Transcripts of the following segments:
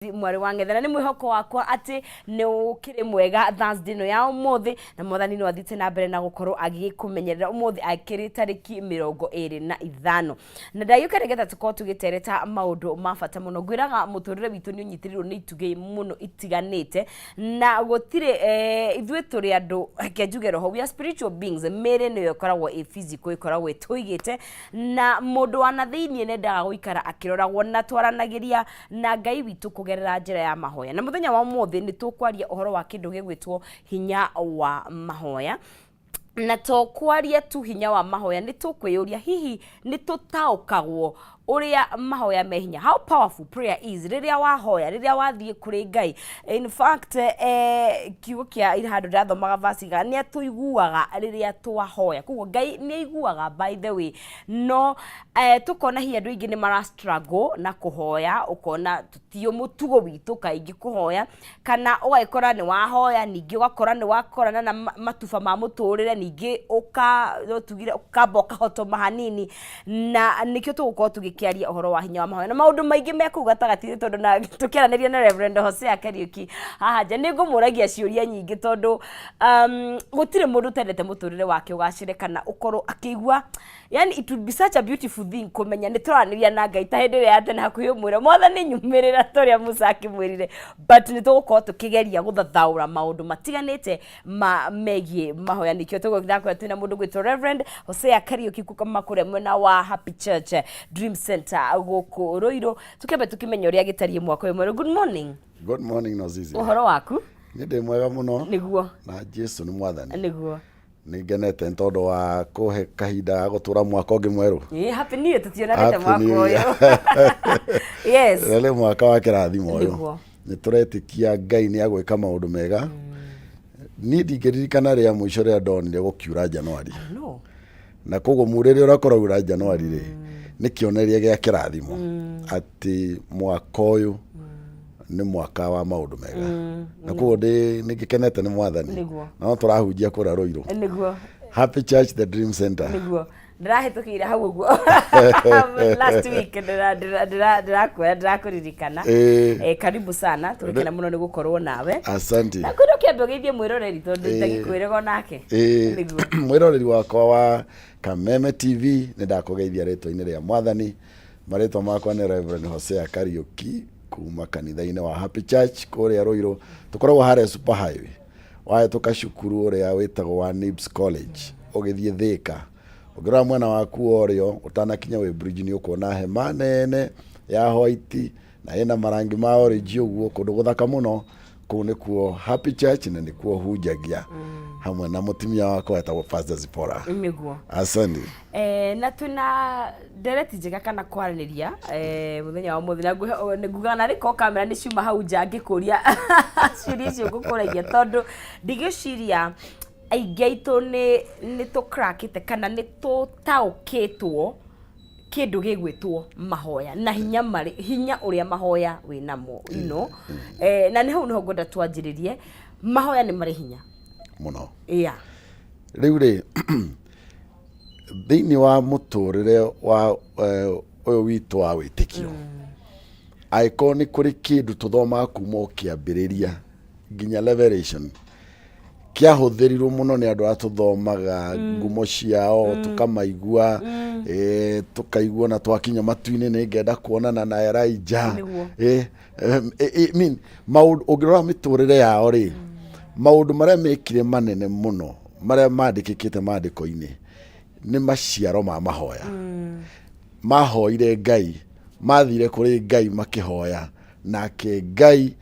mwari wangethera ni mwihoko wakwa ati ni ukiri mwega Thursday no ya umuthi na mwathani no athite na mbere na gukorwo agikumenyerera umuthi akiri tariki 25 na ndayuka nigetha tukorwo tugitereta maundu mabata muno gwiraga muturire witu ni unyitirirwo ni ituge muno itiganite na gutire ithwe turi andu akenjuge roho we are spiritual beings mere ni yokoragwo physical ikoragwo tuigite na mundu wana thiini nendaga guikara akiroragwo na twaranagiria na Ngai witu kugerera njira ya mahoya na muthenya wa umuthi ni tukwaria uhoro wa kindu gigwitwo hinya wa mahoya na to kwaria tu hinya wa mahoya ni tukwiyuria hihi ni tutaukagwo uria mahoya mehinya how powerful prayer is riria wahoya riria wathie kuri Ngai in fact kiugo kia ira handu ndathomaga verse ga ni atuiguaga riria twahoya kugo Ngai ni aiguaga by the way no tukona hi andu ingi ni mara struggle na kuhoya ukona tutio mutugo witu kaingi kuhoya kana ugaikora ni wahoya ningi ugakora ni wakorana na matufa ma muturire ningi tugire ukaboka hoto mahanini na nikio tugukorwo tugikiaria uhoro wa hinya wa mahoya na maundu maingi mekuga tagatiri tondu na tukiaraniria na Reverend Hosea Kariuki haha nja ningumuragia ciuria nyingi tondu gutire mundu tendete muturire wake ugacire kana ukorwo akigua yani it would be such a beautiful thing kumenya ni turaniria na Ngai ta hindu ya tene hakuhi umwire mwathani nyumirira toria Musa akimwirire but ni tugukorwo tukigeria guthathaura maundu matiganite megie mahoya nikio tugukira twina mundu gwitwo Reverend Hosea Kariuki kukama kure mwena wa Happy Church Dream Center guku Ruiru tukebe tukimenya uria gitarie mwako wemwe. Good morning. Good morning Nozizi. Uhoro waku ni ndi mwega muno niguo na Jesu ni mwathani niguo ningenete ntondo wa kuhe kahinda gutura mwaka ungi mweru. Happy new year tutionanete mwaka uyu. Yes, Lele mwaka wa kirathimo uyu ni turetikia Ngai ni agwika maundu mega ni ndigeririkana ria mwisho ria ndonire gukiura Januari no na koguo murire urakora ura Januari ri ni kioneria gia kirathimo ati mwaka uyu ni mwaka wa maundu mega na koguo ni gikenete ni mwathani na turahunjia kura Ruiru niguo Happy Church the Dream Center niguo ndirahitukira hau uguo last week ndirakuririkana karibu sana turikena muno ni gukorwo nawe asante na kundo kiambe geithie mwiroreri tondu ndagikwirego nake niguo mwiroreri wakwa wa Kameme TV ni ndakugeithia ritwa-ini ria mwathani maritwa makwa ni Reverend Hosea Kariuki kuma kanitha-ini wa Happy Church kuria Ruiru tukoragwo hare Super Highway wae tukashukuru uria witagwo wa Nibs College ugithie Thika ugira mwena waku orio utanakinya we bridge ni ukona hema nene ya white na ina marangi ma orange uguo kundu guthaka muno kuu ni kuo Happy Church na ni kuo hujagia hamwe na mutumia wako etagwo Pastor Zipora niguo asante na tuna dereti njega kana kwaraniria muthenya wa muthi na nguga na riko kamera ni ciuma hau nja ngikuria ciuria icio ngukuragia tondu ndigiciria aingi aitu ni tukrakite kana ni tutaukitwo kindu gigwitwo mahoya na hinya uria mahoya winamo ino na ni hau niho ngwenda twanjiririe mahoya ni mari hinya muno riu ri thiini wa muturire wa uyu witu wa witikio aiko ni kuri kindu tuthomaga kuma kiambiriria nginya Revelation kiahuthirirwo muno ni andu atuthomaga ngumo ciao tukamaigua tukaigua na twakinya matu-ini ni ngenda kuonana na Elijah maundu ungirora miturire yao ri maundu maria mekire manene muno maria mandikikite mandiko-ini ni maciaro ma mahoya mahoire Ngai mathire kuri Ngai makihoya nake Ngai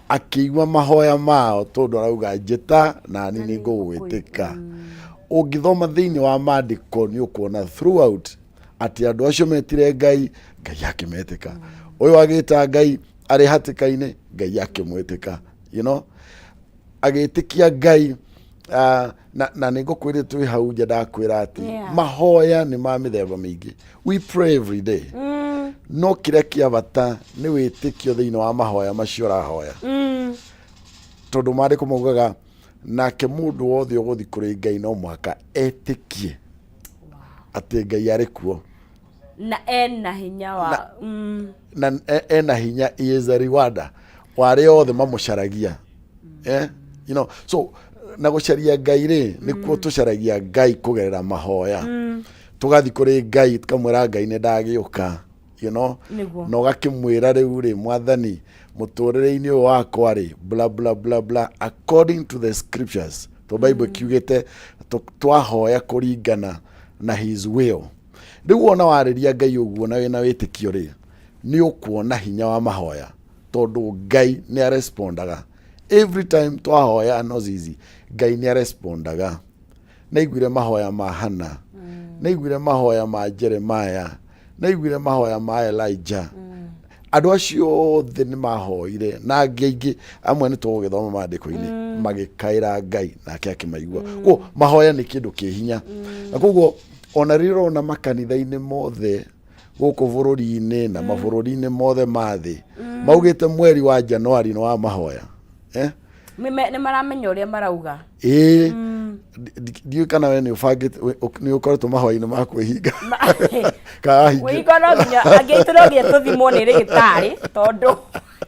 akiigua mahoya mao tondu arauga njita na ni ngugwitika ungithoma thiini wa mandiko ni ukuona throughout ati andu acio metire Ngai Ngai akimetika uyu agita Ngai ari hatika-ini Ngai akimwetika you know agitikia Ngai na ningukwire twi hau nja ndakwira ati mahoya ni ma mithemba mingi we pray every day no kiria kia bata ni witikio thiini wa mahoya macio rahoya tondu mandiko maugaga nake mundu wothe uguthi kuri Ngai no mwaka etikie ati Ngai ari kuo na ena hinya wa na ena hinya, he is a rewarder ware othe mamucaragia. You know, so na gucaria Ngai ri nikuo tucaragia Ngai kugerera mahoya. Tugathi kuri Ngai tukamwira Ngai ni ndagiuka, you know, no gakimwira riu ri Mwathani muturire-ini wakwa ri bla bla bla bla according to the scriptures. To Bible kiugite twahoya kuringana na his will. Riu wona wariria Ngai uguo na wina witikio ri ni ukuona hinya wa mahoya, tondu Ngai ni arespondaga every time twahoya no zizi. Ngai ni arespondaga. Naiguire mahoya ma Hana, naiguire mahoya ma Jeremiah, naiguire mahoya ma Elijah. Andu acio othe ni mahoire na ngeingĩ amwe ni tũgũgĩthoma maandĩko-inĩ magĩkaĩra Ngai nake akĩmaigua. Koguo mahoya nĩ kĩndũ kĩ hinya, na koguo ona rĩrĩa ũrona makanitha-inĩ mothe gũkũ bũrũri-inĩ na mabũrũri-inĩ mothe ma thĩ maugĩte mweri wa Januari ni wa mahoya. Nĩ maramenya ũrĩa marauga. Ndiũ kana we nĩ ũkoretwo mahoya-inĩ ma kwĩhinga. Kwĩhinga no nginya angĩtũrogia tũthimwo nĩ rĩgĩtarĩ tondũ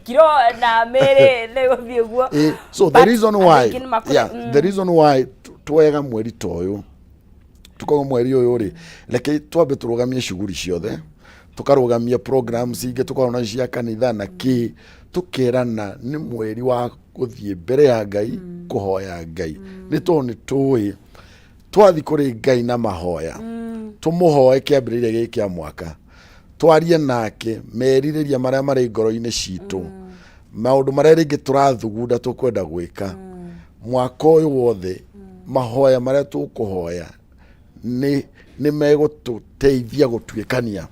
kiro na mĩrĩ nĩ gũthiĩ ũguo. So the reason why twega mweri ta ũyũ tukogo mweri ũyũ rĩ, reke twambe tũrũgamie shughuli ciothe, tukarũgamia programs ingĩ tukorwo cia kanitha na kĩ, tukerana nĩ mweri wa gũthiĩ mbere ya Ngai kuhoya Ngai. Nĩ tondũ nĩ tũĩ twathi kũrĩ Ngai na mahoya tũmũhoe kĩambĩrĩria gĩkĩ kĩa mwaka, twarie nake merirĩria marĩa marĩ ngoro-inĩ citũ, maũndũ marĩa rĩngĩ tũrathugunda tũkwenda gwĩka mwaka ũyũ wothe. Mahoya marĩa tũkũhoya nĩ megũtũteithia gũtuĩkania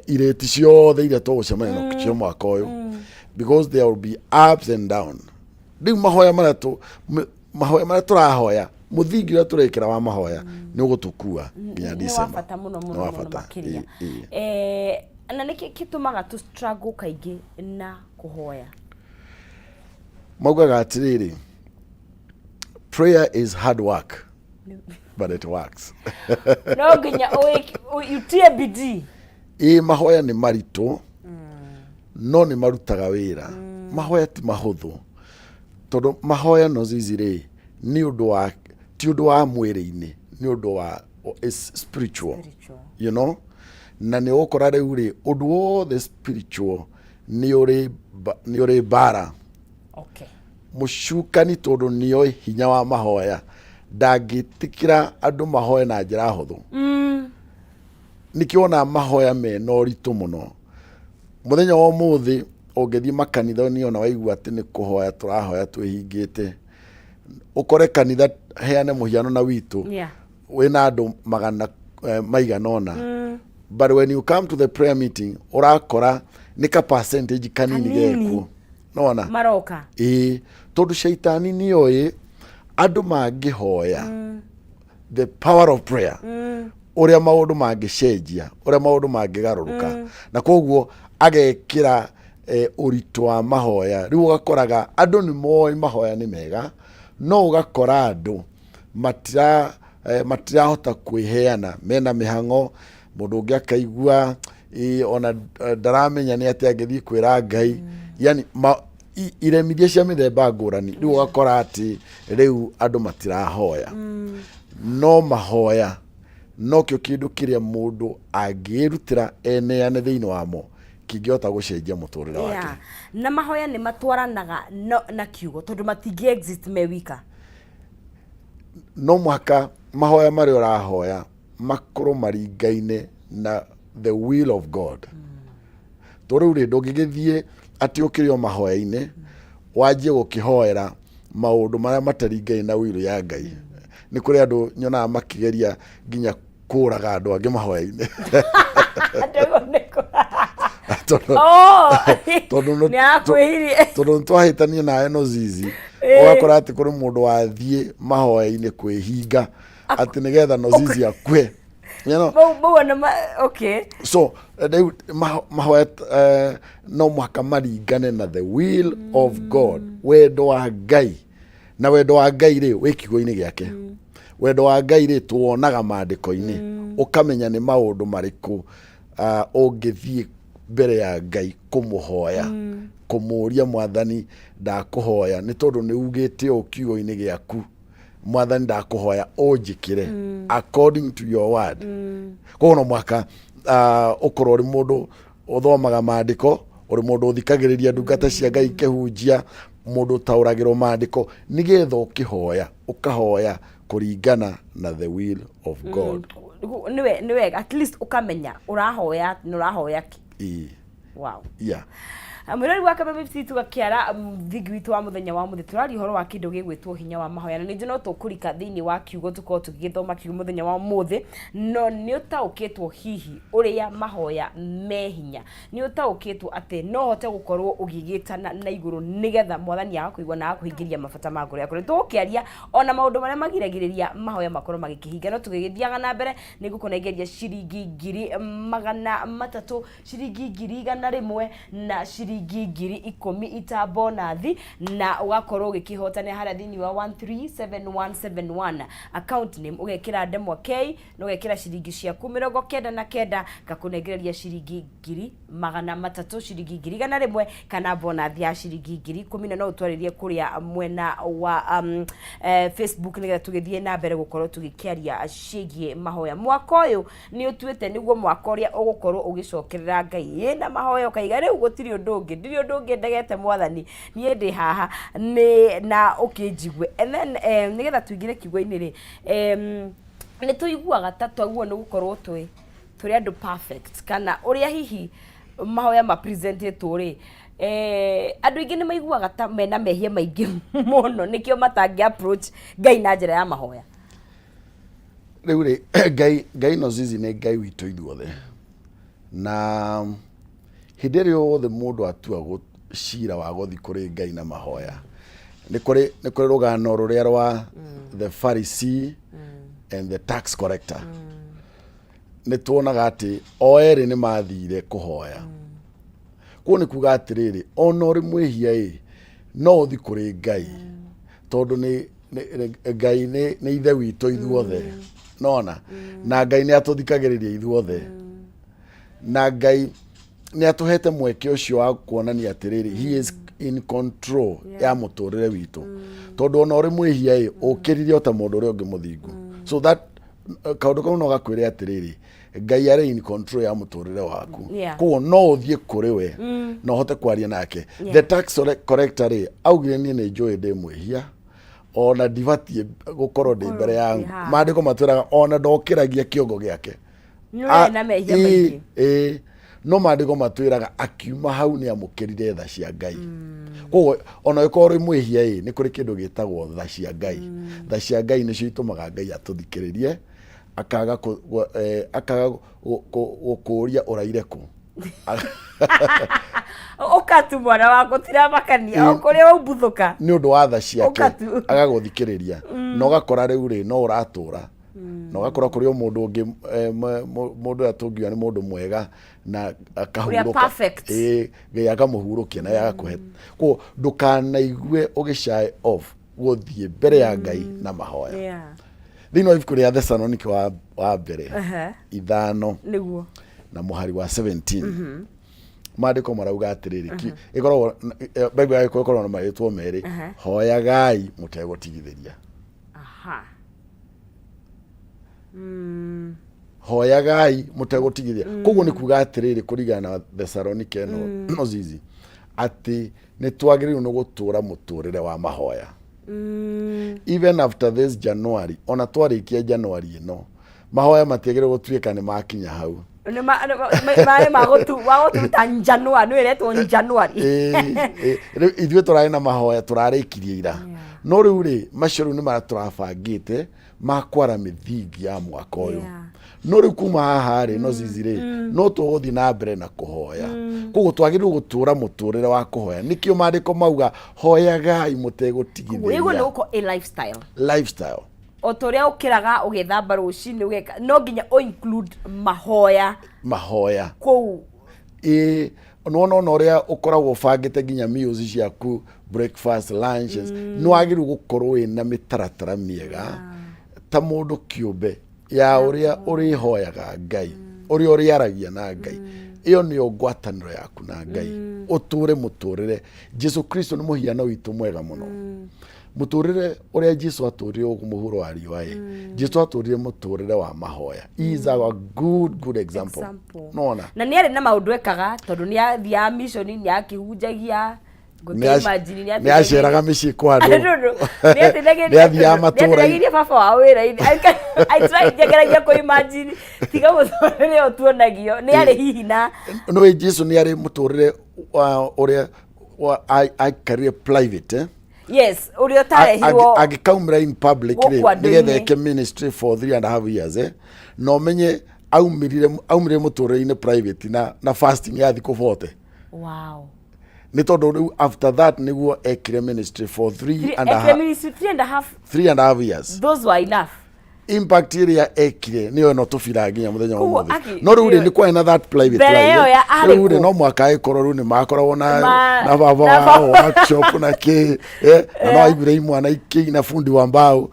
irĩti ciothe iria tũgũcemania nacio mwaka ũyũ, because there will be ups and down. Rĩu mahoya marĩa tũrahoya, mũthingi ũrĩa tũrekĩra wa mahoya nĩ ũgũtũkua nginya December. Nĩ wa bata mũno makĩria. Na nĩkĩ gĩtũmaga tũ struggle kaingĩ na kũhoya? Maugaga atĩrĩrĩ, prayer is hard work but it works. No nginya utie bidii. Mahoya nĩ maritũ no nĩ marutaga wĩra. Mahoya ti mahũthũ, tondũ mahoya no zizi rĩ nĩ ũndũ wa ti ũndũ wa mwĩrĩ-inĩ, nĩ ũndũ wa spiritual, you know. Na nĩ ũkora rĩu rĩ ũndũ wothe spiritual nĩ ũrĩ bara. Mũcukani tondũ nĩoĩ hinya wa mahoya ndangĩtĩkĩra andũ mahoya na njĩra hũthũ. Nĩkĩona mahoya mena ũritũ mũno. Mũthenya wa ũmũthĩ ũngĩthiĩ makanitha-inĩ ona waigua atĩ nĩ kũhoya tũrahoya twĩhingĩte, ũkore kanitha heane mũhiano na witũ wĩna andũ magana maigana ũna, but when you come to the prayer meeting ũrakora nĩ ka percentage kanini gekuo. Nona maroka tondũ shaitani nĩoĩ andũ mangĩhoya the power of prayer, ũrĩa maũndũ mangĩcenjia, ũrĩa maũndũ mangĩgarũrũka. Na koguo agekĩra ũritũ wa mahoya. Rĩu ũgakoraga andũ nĩ moĩ mahoya nĩ mega, no ũgakora andũ matirahota kwĩheana, mena mĩhang'o. Mũndũ ũngĩ akaigua ona ndaramenya nĩ atĩ angĩthiĩ kwĩra Ngai, yani iremithia cia mĩthemba ngũrani. Rĩu ũgakora atĩ rĩu andũ matirahoya. No mahoya nokĩo kĩndũ kĩrĩa mũndũ angĩrutĩra eneane thĩinĩ wamo kĩngĩhota gũcenjia mũtũrĩre wake. Na mahoya nĩ matwaranaga na kiugo tondũ matingĩ exist me wika. No mũhaka mahoya marĩa ũrahoya makorwo maringaine na the will of God. Tondũ rĩu rĩ ndũngĩgĩthiĩ atĩ ũkĩrĩ o mahoya-inĩ wanjie gũkĩhoera maũndũ marĩa mataringaine na will ya Ngai. Nĩ kũrĩ andũ nyonaga makĩgeria nginya kũraga andũ angĩ mahoya-inĩ. Tondũ nĩtwahĩtania nawe no zizi, ũgakora atĩ kũrĩ mũndũ wathiĩ mahoya-inĩ kwĩhinga atĩ nĩgetha no zizi akue. So mahoya no mũhaka maringane na the will of God, wendo wa Ngai. Na wendo wa Ngai rĩ wĩ kiugo-inĩ gĩake. wendo wa Ngai rĩ tuonaga maandĩko-inĩ ukamenya nĩ maũndũ marĩkũ ũngĩthiĩ mbere ya Ngai kũmũhoya kũmũria Mwathani ndakũhoya nĩ tondũ nĩ ugĩte o kiugo-inĩ gĩaku Mwathani ndakũhoya ũnjĩkĩre according to your word. Koguo no mwaka ũkorwo ũrĩ mũndũ ũthomaga maandĩko, ũrĩ mũndũ ũthikagĩrĩria ndungata cia Ngai ikĩhunjia, mũndũ ũtaũragĩrwo maandĩko nĩgetha ũkĩhoya ũkahoya kũringana na the will of God. Niwe at least ukamenya urahoya wow. Yeah. Mwirori wa Kameme FC tugakiara thigi witu wa muthenya wa muthi turari horo wa kindu gigwitwo hinya wa mahoya na ninjo no tukurika thiini wa kiugo tuko tugithoma kiugo muthenya wa muthi no ni utaukitwo hihi uria mahoya me hinya ni utaukitwo ate no hote gukorwo ugigitana na iguru nigetha Mwathani agakuigwa na akuhingiria mabata maku ria kuri tukiaria ona maundu maria magiragiriria mahoya makorwo magikihinga no tugigithiaga na mbere ni ngukunegeria ciringi 300 ciringi 100 na ciringi 10,000 itambo nathi na ugakorwo ugikihotana haria thini wa 137171 account name ugekira Ndemwa K no ugekira ciringi ciaku 99 gakunegereria ciringi 300 ciringi 100 kana bonathi ya ciringi 10,000 no utwaririe kuria mwena wa Facebook nigetha tugithie na mbere gukorwo tugikiaria cigie mahoya mwaka uyu ni utuite niguo mwaka uria ugukorwo ugicokerera Ngai na mahoya ukaiga riu gutiri undu ndiri undu ndegete Mwathani nie ndi haha ni na ukinjigwe and then nigetha tuigire kiugo-ini ri ni tuiguaga ta twaguo ni gukorwo turi andu perfect kana uria hihi mahoya ma presentitwo ri andu ingi ni maiguaga ta mena mehia maingi muno nikio matangi approach Ngai na njira ya mahoya riu ri Ngai no zizi ni Ngai witu ithuothe na hĩndĩ ĩrĩa yothe mũndũ atua cira wa gũthiĩ kũrĩ Ngai na mahoya nĩ kũrĩ rũgano rũrĩa rwa the Pharisee and the tax collector. Nĩ tuonaga atĩ o erĩ nĩ mathire kũhoya kuo nĩ kuga atĩrĩrĩ ona ũrĩ mwĩhia no ũthiĩ kũrĩ Ngai tondũ Ngai nĩ ithe witũ ithuothe nona na Ngai nĩ atũthikagĩrĩria ithuothe na Ngai ni atuhete mweke ucio wa kuonania atiriri he is in control ya muturire witu tondu ona uri mwihia ukiririe ota mundu uri ungi muthingu so that kaundu kau no gakwire atiriri Ngai ari in control ya muturire waku kuo no uthie kuri we no hote kwaria nake the tax collector ri augire ni njui ndi mwihia ona divatie gukorwo ndi mbere yangu maandiko matwiraga ona ndokiragia kiongo giake na mehia maingi no maandiko matwiraga akiuma hau ni amukirire tha cia Ngai koguo ona ikorwo mwihia ni kuri kindu gitagwo tha cia Ngai tha cia Ngai nicio itumaga Ngai atuthikiririe akaga gukuria uraire ku ukatu mwana wako tiramakania ukuria ubuthuka ni undu wa tha ciake agaguthikiriria no gakora riu ri no uratura no gakora kuri o mundu ungi mundu atungiwa ni mundu mwega na akahuruka Ngai akamuhurukia na yagakuhe ko ndukanaigwe ugishae off guthie mbere ya Ngai na mahoya thini wa ibuku ria Thesalonike wa mbere 5 niguo na muhari wa 17 maandiko marauga atiriri ikorwo Bible yako ikorwo na marĩtwo merĩ hoyagai mutegũtigithĩria hoyagai mutegũtigithĩria koguo nĩ kuga atiriri kũringana na Thesalonike no zizi ati nĩ twagĩrĩirwo nĩ gũtũra mũtũrĩre wa mahoya even after this January ona twarĩkia January ĩno mahoya matiagĩrĩirwo gũtuĩka nĩ makinya hau mae magotu ta January no iretwo January ithuĩ tũrarĩ na mahoya tũrarĩkirie ira no rĩu rĩ macio rĩu nĩ marĩa tũrabangĩte makwara mĩthingi ya mwaka ũyũ no rĩu kuma haha rĩ no zizi rĩ no tũgũthiĩ na mbere na kũhoya koguo twagĩrĩirwo gũtũra mũtũrĩre wa kũhoya nĩkĩo maandĩko mauga hoyagai mũtegũtigithĩria ũguo nĩ uko lifestyle otoria ukiraga ugethamba rucini ugeka no nginya o include mahoya kou no ria ukoragwo bangite nginya meals ciaku breakfast lunches no agiru gukorwo na mitaratara miega ta mundu kiumbe ya uria uri hoyaga Ngai uria uriaragia na Ngai iyo ni ngwataniro yaku na Ngai uture muturire Jesu Kristo ni muhiano witu mwega muno muturire uria Jesu aturire umuhuro wa riwa Jesu aturire muturire wa mahoya he is a good example. Nona na ni ari na maundu ekaga tondu ni athia mission ni akihunjagia ni aceraga micii kwa andu ni athia matura ni baba wa wira I try ngeragia ku imagine tiga muturire utuonagio ni ari hihi na no Jesu ni ari muturire uria aikarire private yes urio tarehirwo agikaumira in public nigetha eke ministry for 3.5 years no menye aumire muturire-ini private na fasting ya thiku 40. Wow. Ni tondu after that niguo ekire ministry for 3.5 years. Those were enough. Impact iria ekire niyo no tubira nginya muthenya wa mothe no riu ni kwa na that private life riu no mwaka ikoro riu ni makorwo na baba wa workshop na ki na no ibire imwana iki na fundi wa mbao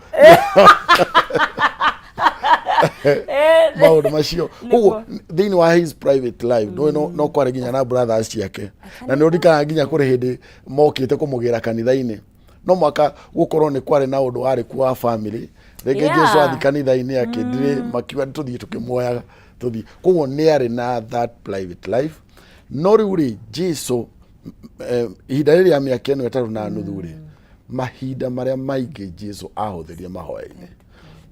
maundu macio koguo thiini wa his private life no kware nginya na brothers ciake na ni ndikana nginya kuri hindi mokite kumugira kanitha-ini no mwaka gukorwo ni kware na undu ari kwa family rege Jesu athi kanitha-ini akindire makiwa tuthie tukimwoyaga tuthie koguo ni ari na that private life no riu ri Jesu ihinda riria miaka ino 3.5 ri mahinda maria maingi Jesu ahuthirie mahoya-ini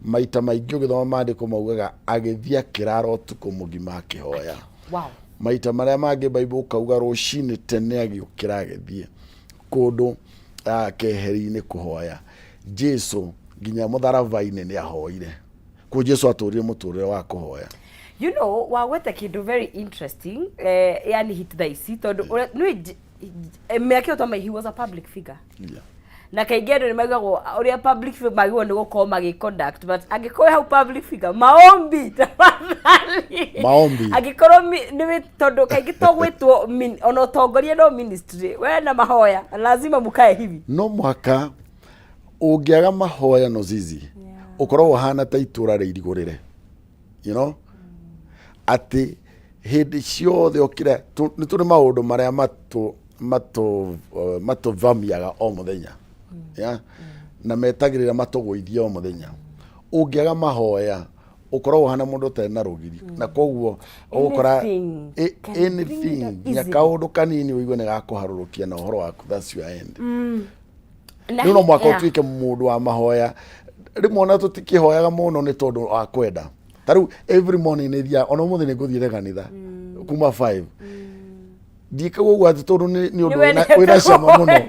maita maingi ugithoma maandiko maugaga agithia kiraro utuku mugima akihoya. Wow. Maita maria mangi Bible kauga rucini tene agiukira agithie kundu keheri-ini kuhoya Jesu nginya mutharaba-ini ni ahoire ku Jesu aturire muturire wa kuhoya. You know wagwete kindu very interesting yani hit thaisi tondu miaka utoma he was a public figure. Yeah. Na kaigero ni magagwo uria public figure magwo ni gukorwo magiconduct but agikoya how public figure maombi agikorwo ni tondu kaigi togwitwo ono utongoria no ministry we na mahoya lazima mukae hivi no mwaka ungiaga mahoya no zizi ukorwo hana ta itura riirigurire you know ati hindi ciothe okira ni turi maundu maria matuvamiaga o muthenya ya na metagirira matugwithia o muthenya ungiaga mahoya ukorwo hana mundu tena na rugiri na koguo ukora anything nya kaundu kanini uigwe ni gakuharurukia na uhoro waku that's your end. No mwaka utuike mundu wa mahoya rimwe na tutikihoyaga muno ni tondu wa kwenda taru every morning ni thia ono muthi ni nguthiire kanitha kuma 5 ndikago gwati tondu ni undu wina cama muno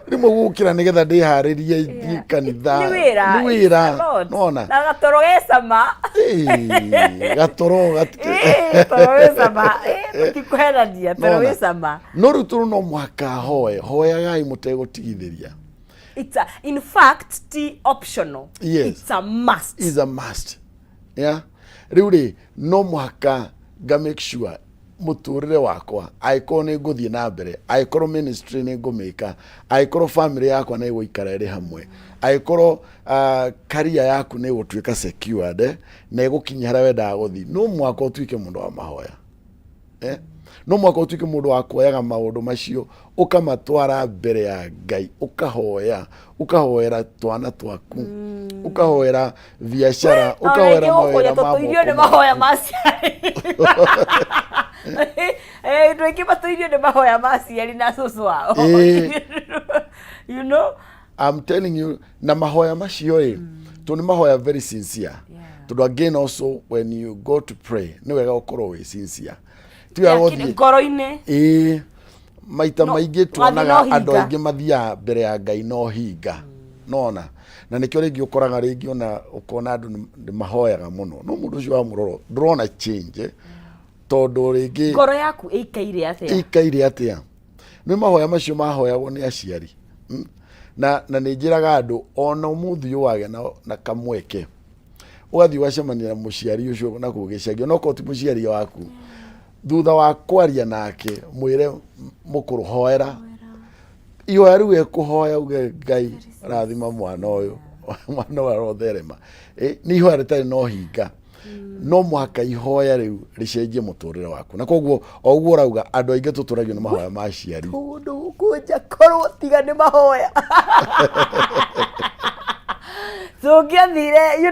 rimwe gukira nigetha ndiharirie thi kanitha ni wira nona na gatoro gesama gatoro gesama tikweradia toro gesama no ruturu no mwaka hoyagai mutegutigithiria. It's in fact optional. Yes. It's a must. It's a must. Yeah. Riuri no mwaka ga make sure muturire wakwa aiko ni nguthie na mbere aiko ministry ni ngumika aiko family yakwa ni guikara iri hamwe aiko career yaku ni gutuika secured na igukinya hara wenda guthi no mwaka utuike mundu wa mahoya no mwaka utuike mundu wa kuoyaga maundu macio ukamatwara mbere ya Ngai ukahoera twana twaku ukahoera biashara ukahoera mawira mamo ni mahoya maciari ndwiki batuirio ni mahoya maciari na susu wao you know I'm telling you na mahoya macio to ni mahoya very sincere to again also when you go to pray ni wega ukorwo we sincere ngoro-ini maita maingi tuonaga andu aingi mathia mbere ya Ngai no hinga nona na nikio ringi ukoraga ringi ona ukona andu ni mahoyaga muno no mundu ucio wa muroro ndrona change tondu ringi ngoro yaku ikaire atia ni mahoya macio mahoyagwo ni aciari na ni njiraga andu ona umuthi wage na kamweke ugathi wacemania na muciari ucio na kugicagio no ko ti muciari waku thutha wa kwaria nake mwire mukuru hoera ihoya riu ekuhoya uge Ngai rathima mwana uyu mwana wa rotherema ni ihoya ritari no hinga no muhaka ihoya riu ricenjie muturire waku na koguo oguo rauga andu aingi tuturagio ni mahoya ma ciari kundu kunja korwo tiga ni mahoya so ngiathire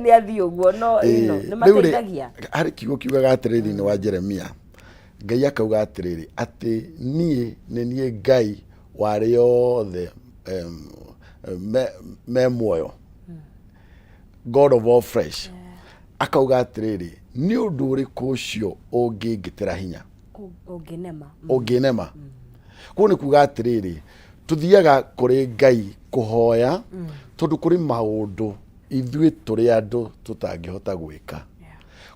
ni athi uguo no ni mateithagia hari kiugo kiugaga atiriri ni wa Jeremia Ngai akauga atiriri ati nie Ngai wari yothe me muoyo God of all flesh akauga atiriri ni undu uriku ucio ungingitira hinya unginema ko ni kuga atiriri tuthiaga kuri Ngai kuhoya tondu kuri maundu ithui turi andu tutangihota gwika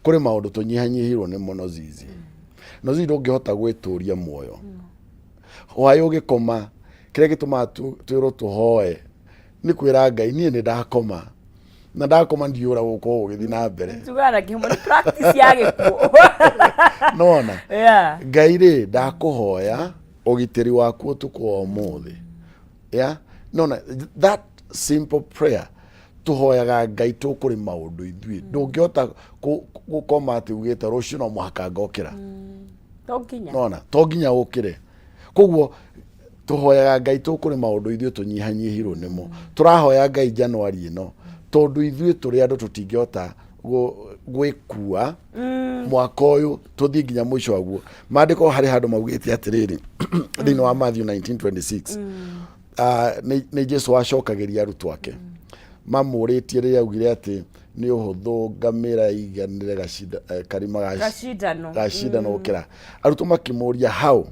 kuri maundu tunyihanyihirwo ni mono zizi no zizi ndungihota gwituria muoyo wayo ugikoma kire gituma twiro tuhoe ni kwira Ngai nie ni ndakoma na ndakoma ndiura guko ugithi na mbere tugara kihumo ni practice ya gikuo nona Ngai ri ndakuhoya ugitiri waku utuko umuthi nona that simple prayer tuhoyaga Ngai tukuri maundu ithui ndungihota gukoma ati ugite rucio no muhaka ngokira nona tonginya ukire koguo tuhoyaga Ngai tukuri maundu ithui tunyihanyihirwo nimo turahoya Ngai January ino tondu ithui turi andu tutingihota gwikua mwaka uyu tuthi nginya mwisho waguo mandiko hari handu maugite atiriri thini wa Matthew 19:26 ni Jesu acokagiria arutwo ake mamuritie ri augire ati ni uhuthu ngamira iganire karima gacindano gukira arutwo makimuria hau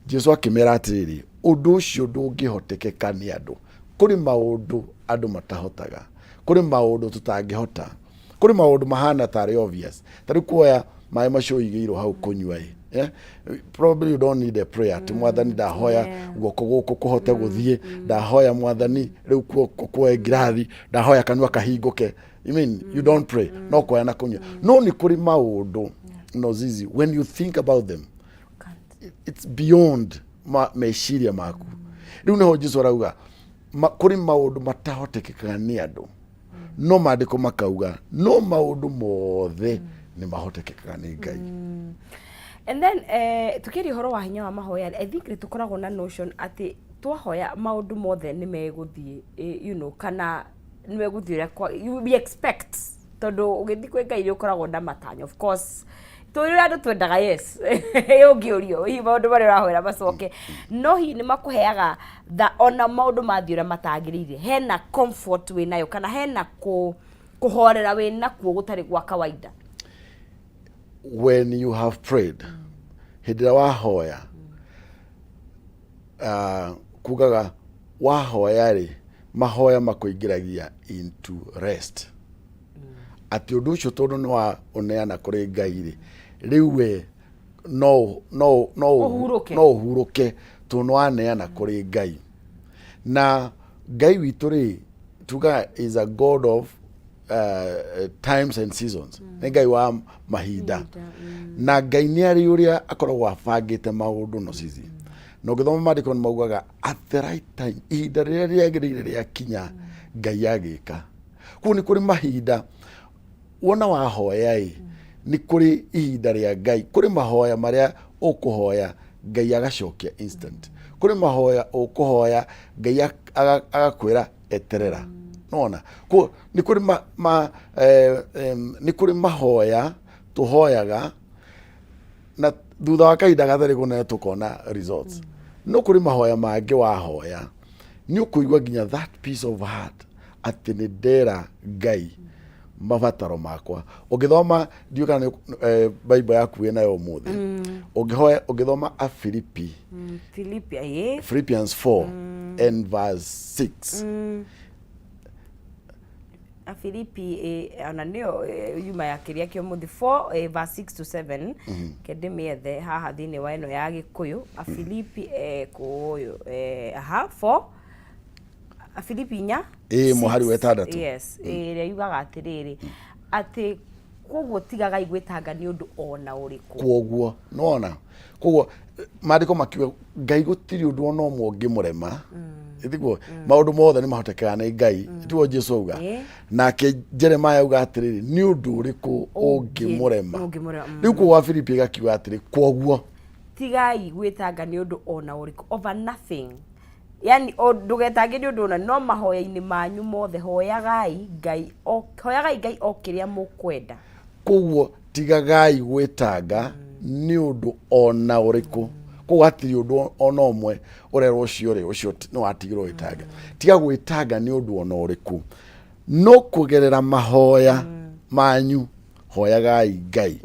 Jesu akimera atiriri undu ucio ndungihotekeka ni andu kuri maundu andu matahotaga kuri maundu tutangihota kuri maundu mahana tari obvious tari kuoya mai macio igiro hau kunywa probably you don't need a prayer to mwathani ndahoya guoko guku kuhote guthie ndahoya mwathani riu kuoe ngirathi ndahoya kanua kahinguke I mean you don't pray no kuoya na kunywa no ni kuri maundu no zizi when you think about them it's beyond meciria maku riu neho Jesu rauga kuri maundu matahotekekaga ni andu no mandiko makauga no maundu mothe ni mahotekekaga ni Ngai and then tukiri horo wa hinya wa mahoya I think tukoragwo na notion ati twahoya maundu mothe ni meguthie kana ni meguthie we expect tondu ugithi kwe Ngai ukoragwo na matanya of course turi andu twendaga yes yongiurio hi maundu bari rahoera macoke no hi ni makuheaga ona maundu mathiura matagirire hena comfort we nayo kana hena kuhorera we nakuo gutari gwa kawaida when you have prayed hidira wahoya kugaga wahoya ri mahoya makuingiragia into rest ati undu ucio tondu ni wa uneana kuri Ngai ri riu no uhuruke tondu aneana kuri Ngai na Ngai witu ri tuga is a God of times and seasons ni Ngai wa mahinda na Ngai ni ari uria akoragwo abangite maundu no cici no githoma mandiko maugaga at the right time ihinda riria riagirire ria kinya Ngai agika ku ni kuri mahinda wona wahoya ni kuri ihinda ria Ngai kuri mahoya maria ukuhoya Ngai agacokia instant kuri mahoya ukuhoya Ngai agakwira eterera nona ko ni kuri mahoya tuhoyaga na thutha wa kahinda gathari gune tukona results no kuri mahoya mangi wahoya ni ukuigwa nginya that piece of heart ati ni ndera Ngai mabataro makwa ugithoma ndiuka ni Bible yaku ina yo muthi ugihoya ugithoma a Philippians 4 and verse 6 a Philippi ana nio yuma ya kiria kio muthi 4 verse 6 to 7 kende methe haha thini wa ino ya gikuyu a Philippi kuyu 4 a Philippi nya muhari wetandatu yes ire yugaga atiriri ati koguo tigaga igwetanga ni undu ona uriku koguo nona koguo mandiko makiwa Ngai gutiri undu ona umwe ngimurema ithiguo maundu mothe ni mahotekaga ni Ngai ithiguo Jesu auga nake Jeremiah auga atiriri ni undu uriku ungimurema riu ku wa Filipi gakiuga atiri kwoguo tigai gwitanga ni undu ona uriku over nothing. Yani ndugetange ni undu ona no mahoya-ini manyu mothe hoyagai Ngai o kiria mukwenda. Koguo tigagai gwitanga ni undu ona uriku koguo atiri undu ona umwe urerwo ucio no watigirwo gwitanga tiga gwitanga ni undu ona uriku no kugerera mahoya manyu hoyagai Ngai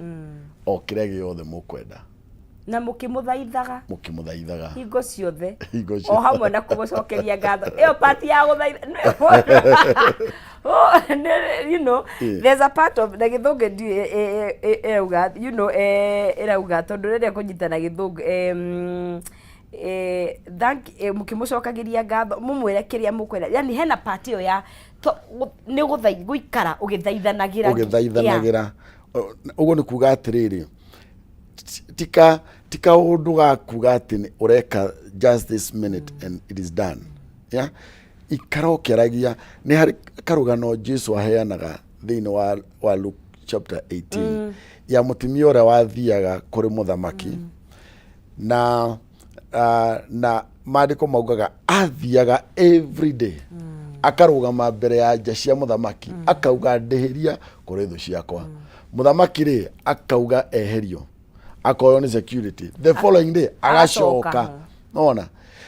o kiria giothe mukwenda na mukimuthaithaga hingo ciothe o hamwe na kumucokeria ngatho iyo pati ya guthaitha you know there's a part of the githungu erauga you know erauga tondu rĩrĩa kũnyitana githungu mukimucokagiria ngatho mumwire kiria mukwenda yani hena part iyo ya ni guikara ugithaithanagira uguo ni kuga atiriri tika undu gakuga ati ureka just this minute and it is done yeah ikara ukeragia ni hari karugano Jesu aheanaga thiini wa Luke chapter 18 ya mutumia ura wathiaga kuri muthamaki na maandiko maugaga athiaga every day akarugama mbere ya nja cia muthamaki akauga ndihiria kuri thu ciakwa muthamaki ri akauga eherio akoyo ni security the following day agacoka nona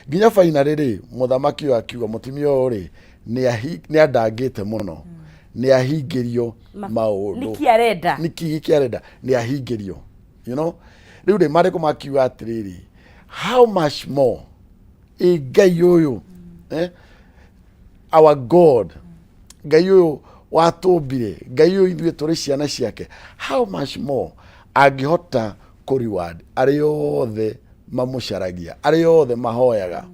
nginya finally ri muthamaki yo akiuga mutumia uri ni andangite muno ni ahingirio maundu niki kiarenda ni ahingirio you know riu ri mariko makiuga atiriri how much more Ngai uyu our God Ngai uyu watumbire Ngai uyu ithuĩ tũrĩ ciana ciake how much more angihota reward ari othe mamucaragia ari othe mahoyaga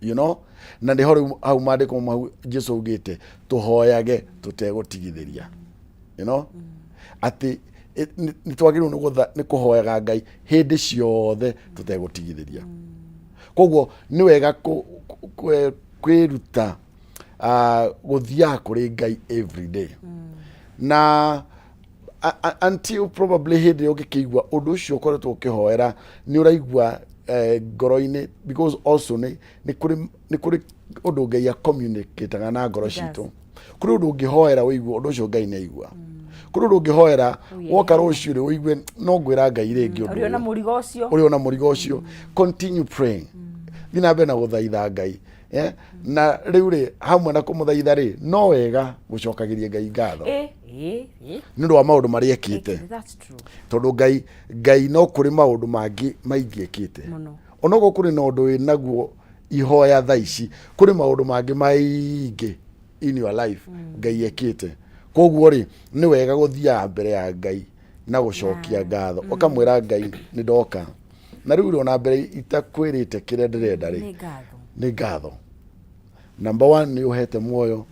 you know na ndi hori au maandiko mau Jesu ugite tuhoyage tutegutigithiria you know ati ni twagirwo ni kuhoyaga Ngai hindi ciothe tutegutigithiria koguo ni wega kwiruta guthia kuri Ngai every day na until probably hindi ukikigwa undu ucio ukoretwo ukihoera ni uraigwa ngoro-ini because also ni kuri undu Ngai a communicateaga na ngoro citu kuri undu ungihoera uigwa undu ucio Ngai ni aigwa kuri undu ungihoera woka rucio ri uigwe no ngwira Ngai ringi undu uri ona murigo ucio continue praying thina be na guthaitha Ngai na riu ri hamwe na kumuthaitha ri no wega gucokagiria Ngai ngatho nundu wa maundu maria ekite tondu Ngai no kuri maundu mangi maingi ekite onogo kuri na undu naguo ihoya thaici kuri maundu mangi maingi in your life Ngai ekite koguo ri ni wega guthia mbere ya Ngai na gucokia ngatho ukamwira Ngai ni ndoka na riu ri ona mbere itakwirite kire ndirenda ri ni ngatho number 1 ni uhete muoyo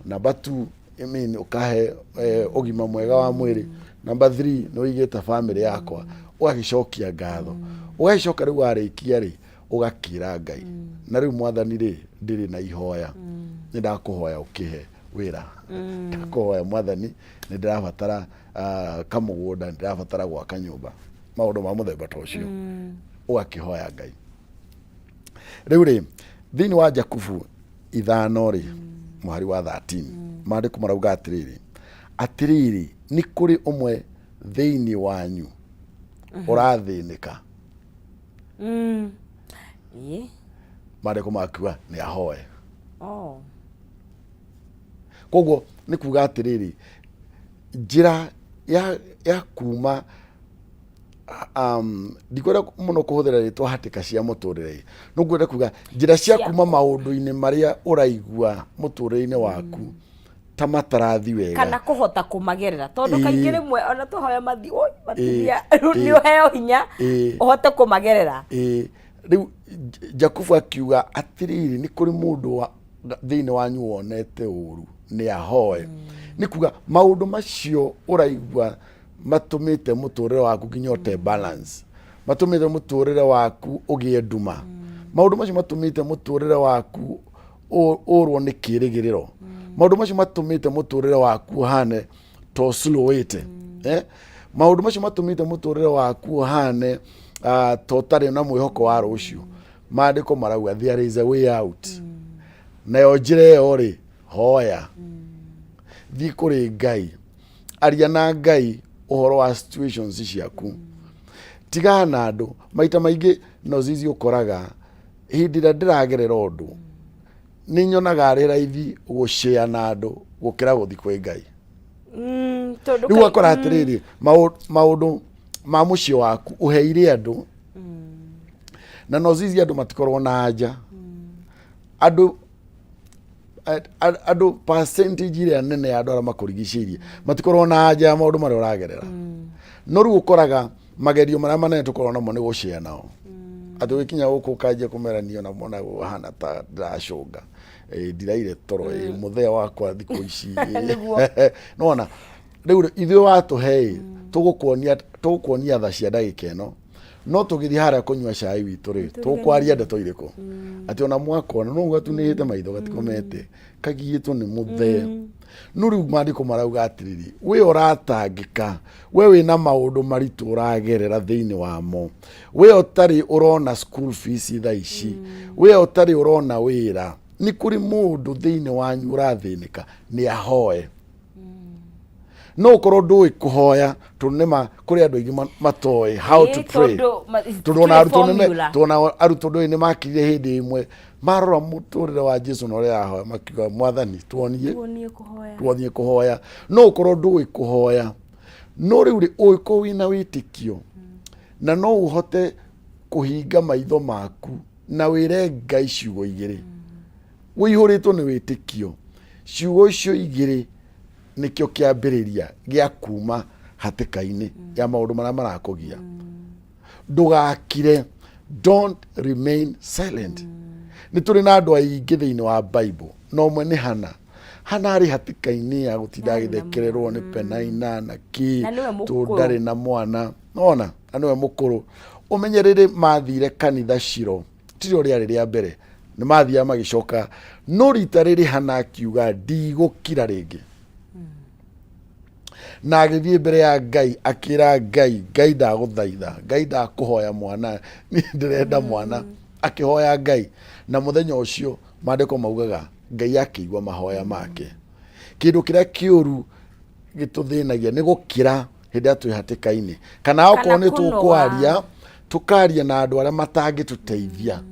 number 2 ukahe ugima mwega wa mwiri number 3 ni uigite family yakwa ugagicokia ngatho ugacoka riu warikia ri ugakira Ngai na riu mwathani ri ndiri na ihoya ni ndakuhoya ukihe wira ndakuhoya mwathani ni ndirabatara kamugunda ndirabatara gwaka nyumba maundu ma muthemba ta ucio ugakihoya Ngai riu ri thiini wa Jakubu 5 ri muhari wa 13 maandiko marauga atiriri ni kuri umwe thiini wanyu urathinika maandiko makiuga ni ahoe koguo ni kuga atiriri njira ya kuma ndikwenda muno kuhuthira ritwa hatika cia muturire no ngwenda kuga njira cia kuma maundu-ini maria uraigua muturire-ini waku ta matarathi wega kana kuhota kumagerera tondu kaingĩ rimwe ona tuhoya mathi matithia ni uheo hinya uhote kumagerera riu Jakubu akiuga atiriri ni kuri mundu thiini wanyu wonete uru ni ahoe ni kuga maundu macio uraigua matumite muturire waku kinyote balance matumite muturire waku ugie nduma maundu macio matumite muturire waku urwo ni kirigiriro maundu macio matumite muturire waku hane to slowete maundu macio matumite muturire waku hane to tari na mwihoko wa rucio maandiko marauga there is a way out na yo njire yo ri hoya thi kuri Ngai aria na Ngai uhoro wa situations ciaku tigana na andu maita maingi no zizi ukoraga hindi ria ndiragerera undu ni nyonaga ari raithi gushare na andu gukira guthi kwi Ngai riu akora atiriri maundu ma mucio waku uheire andu na no zizi andu matikorwo na anja andu percentage ile nene ya andu ara makurigicirie matikorwo na anja ya maundu mari uragerera no riu ukoraga magerio maria manene tukorwo namo ni gushare nao atu wikinya guku kanje kumeranio na mona hana ta ndacunga ndiraire toro muthea wakwa thikũ ici nona riu ithuĩ watuhe tugukuonia tha cia ndagĩka ĩno no tugithi haria kunyua cai witũ ri tukwaria ndeto irĩkũ ati ona mwakona no gatunĩhĩte maitho gatikomete kagiĩtwo nĩ mũthee no riu maandĩko marauga atiriri we uratangĩka we wĩna maũndũ maritũ ũragerera thĩinĩ wamo we ũtarĩ ũrona school fees thaa ici we ũtarĩ ũrona wĩra ni kuri mũndũ thĩinĩ wanyu ũrathĩnĩka nĩ ahoe no korwo ndũĩ kuhoya tunema kuri andu aingi matoe how to pray turona arutwo ndũĩ nĩ makirire hindi imwe marora muturire wa Jesu no ria ahoya makiuga mwathani tuonie kuhoya no korwo ndũĩ kuhoya no riu ũiko wina wĩtĩkio na no uhote kuhinga maitho maku na wĩre Ngai ciugo igĩrĩ wĩihũrĩtwo nĩ wĩtĩkio ciugo icio igĩrĩ nikio kiambiriria gia kuma hatikaini ya maundu maria marakugia ndugakire don't remain silent ni turi na andu aingi thiini wa Bible no mwe ni hana ari hatikaini ya gutinda githekererwo ni Penaina na ki tundari na mwana nona aniwe mukuru umenyerere mathire kanitha Shiro tiro riari ria mbere ni mathia magicoka no rita riri hana akiuga ndigukira ringi na agithie mbere ya Ngai akira Ngai ndaguthaitha Ngai ndakuhoya mwana ni ndirenda mwana akihoya Ngai na muthenya ucio maandiko maugaga Ngai akigwa mahoya make kindu kiria kiuru gituthinagia ni gukira hindi atu hatikaini kana oko ni tukaria na andu aria matangituteithia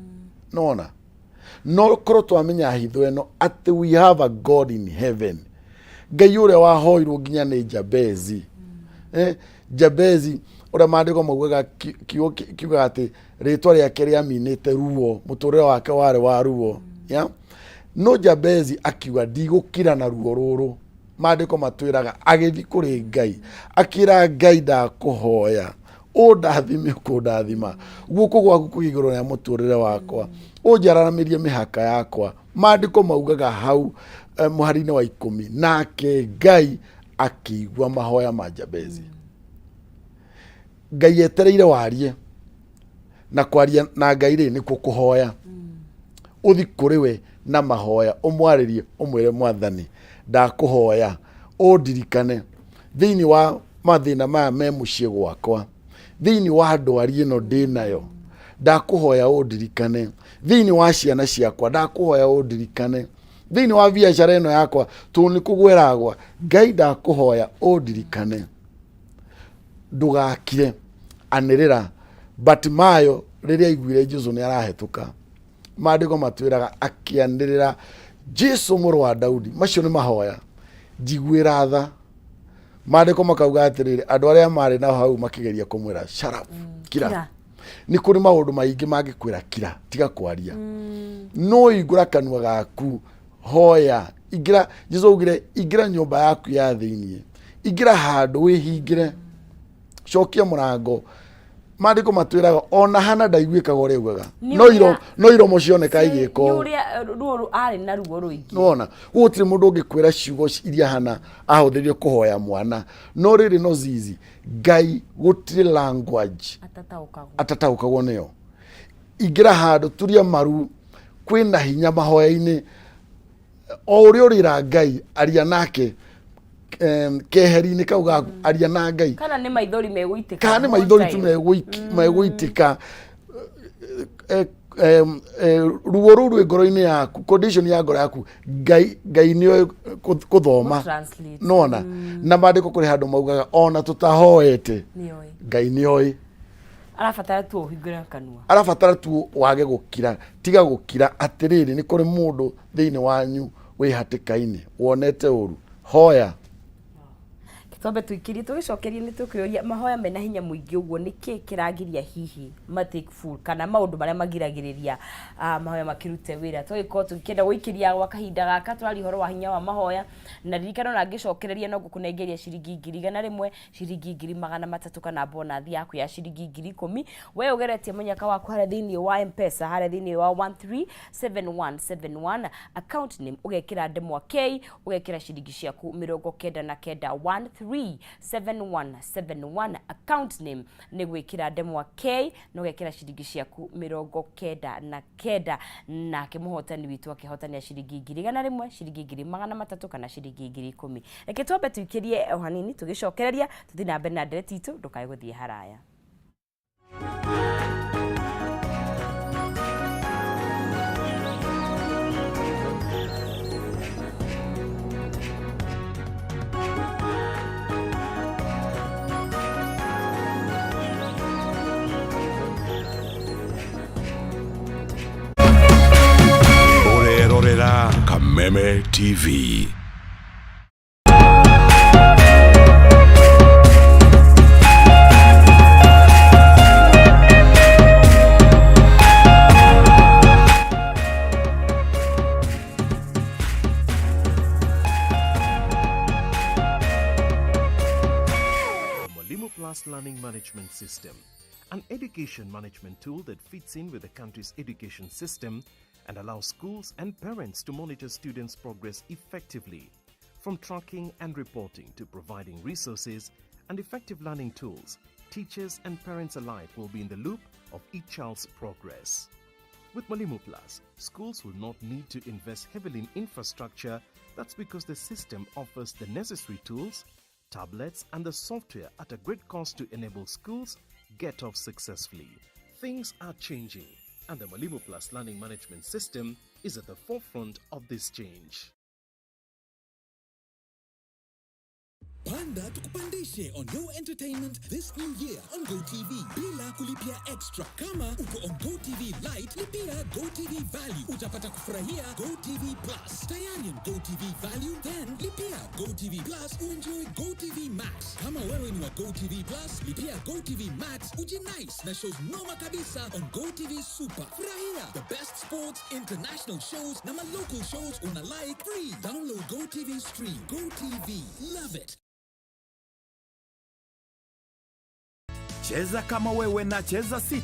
nona no korwo twamenya hitho eno ati we have a God in heaven Ngai uria wahoirwo nginya ni Jabezi Jabezi uria maandiko maugaga kiuga ati ritwa riake riaminite ruo muturire wake wari wa ruo no Jabezi akiuga ndigukira na ruo ruru maandiko matwiraga agithi kuri Ngai akira Ngai ndakuhoya ndathime kundathima guku gwaku kuigurwo ya muturire wakwa unjararamirie mihaka yakwa maandiko maugaga hau muhari-ini wa 10 nake Ngai akigwa mahoya ma Jabezi Ngai etereire warie na kwaria na Ngai ri nikuo kuhoya uthi kuri we na mahoya umwaririe umwire mwathani ndakuhoya undirikane thiini wa mathina maya me mucie gwakwa thiini wa ndwari ino ndinayo ndakuhoya undirikane thiini wa ciana ciakwa ndakuhoya undirikane thiini wa biacara ino yakwa tuni kugweragwa Ngai ndakuhoya undirikane ndugakire anirira Batimayo riria igwire Jesu ni arahetuka maandiko matwiraga akianirira Jesu muru wa Daudi macio ni mahoya njigwira tha maandiko makauga atiriri andu aria mari na hau makigeria kumwira shut up kira ni kuri maundu maingi mangikwira kira tiga kwaria no igura kanua gaku hoya igira Jesu ugire igira nyumba yaku ya thiini igira handu wihingire cokia murango maandiko matwiraga ona hana ndaiguikaga uri ugaga no iro mocioneka igiko uria ruo ari na ruo ruingi nona gutiri mundu ungikwira ciugo iria hana ahuthirio kuhoya mwana no riri no zizi Ngai gutiri language atataukagwo niyo igira handu turia maru kwina hinya mahoya-ini o ũrĩa ũrĩra Ngai aria nake keheri-inĩ kau gaku aria na Ngai. Kana nĩ maithori megũitĩka. Kana nĩ maithori tu megũitĩka. Ruo rũu rwĩ ngoro-inĩ yaku, condition ya ngoro yaku, Ngai nĩoĩ gũthoma. Nona na maandĩko kũrĩ handũ maugaga ona tũtahoete Ngai nĩoĩ. Arabatara tu ũhingũre kanua. Arabatara tu wage gũkira, tiga gũkira atĩrĩrĩ nĩ kũrĩ mũndũ thĩinĩ wanyu wĩ hatĩka-inĩ wonete ũru, hoya. Twambe tuikirie tugicokerie ni tukioria mahoya mena hinya muingi uguo niki kiragiria hihi take full kana maundu maria magiragiriria mahoya makirute wira twiko tukienda guikiria gwa kahinda gaka twari horo wa hinya wa mahoya na ririkano na ngicokereria no gukunengeria ciringi 1,100 ciringi 300 kana bonus yaku ya ciringi 10,000 we ugeretie munyaka waku haria thiini wa M-Pesa haria thiini wa 137171 account name ugekira ndemwa K ugekira ciringi ciaku 99 137171 account name ni gwikira ndemwa K no gekira ciringi ciaku 99 na kimuhotani witu akihotania ciringi 1,100 ciringi 300 kana ciringi 10,000 reke twambe tuikirie ohanini tugicokereria tuthi na mbere na ndereti itu ndukae guthie haraya. Kameme TV. Mwalimu Plus Learning Management System, an education management tool that fits in with the country's education system and allows schools and parents to monitor students' progress effectively. From tracking and reporting to providing resources and effective learning tools, teachers and parents alike will be in the loop of each child's progress. With Mwalimu Plus, schools will not need to invest heavily in infrastructure. That's because the system offers the necessary tools, tablets, and the software at a great cost to enable schools get off successfully. Things are changing, and the Mwalimu Plus Learning Management System is at the forefront of this change. Panda tukupandishe on your entertainment this new year on GoTV bila kulipia extra. Kama uko on GoTV Lite, lipia GoTV Value. Utapata kufurahia GoTV Plus. Tayari on GoTV Value, then lipia GoTV Plus uenjoy GoTV Max. Kama wewe ni wa GoTV Plus, lipia GoTV Max ujinice na shows noma kabisa on GoTV Super. Furahia the best sports, international shows na local shows una like free. Download GoTV Stream. GoTV, love it. Cheza kama wewe na Cheza City.